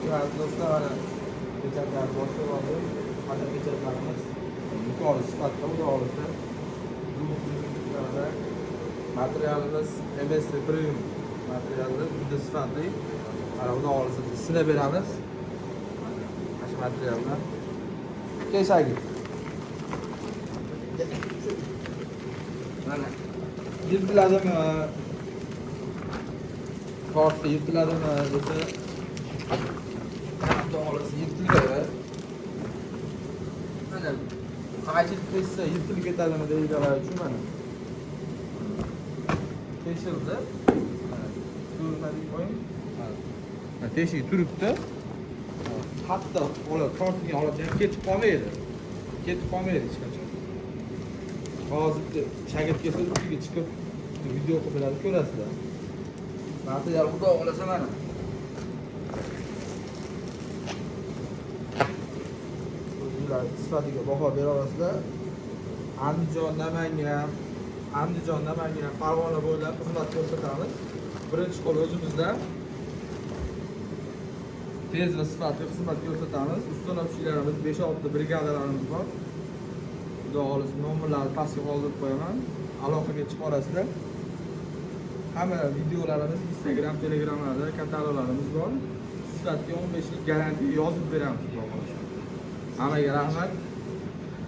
Aziz do'stlar, pechatlar boshqa oldi. Hali pechatlarimiz yuqori sifatda xudo olsa. Materialimiz MS Premium materiallar juda sifatli. Ana xudo olsa sinab beramiz. Mana shu materiallar. Kechagi. Mana yirtiladimi? Kortda yirtiladimi desa xudo olsa yirtiladi. Mana qachib ketsa yirtilib ketadimi deydilar uchun mana teshildi. Ko'rmadik qo'ying. Teshik turibdi. Hatto tortgan holatda ham ketib qolmaydi. Ketib qolmaydi hech qachon. Hozir shagird kelsa ustiga chiqib video qilib beradi, ko'rasizlar. Material xudo olsa mana. O'zingizlar sifatiga baho bera olasizlar. Andijon, Namangan, Farg'ona bo'ylab xizmat ko'rsatamiz. Birinchi qo'l o'zimizda tez va sifatli xizmat ko'rsatamiz. Ustanobchilarimiz 5-6 brigadalarimiz bor. Xudo xohlasa nomerlarni pastga qoldirib qo'yaman. Aloqaga chiqib olasizlar. Hamma videolarimiz Instagram, Telegramlarda kataloglarimiz bor. Sifatga 15 yil garantiya yozib beramiz, xudo xohlasa. Hammaga rahmat.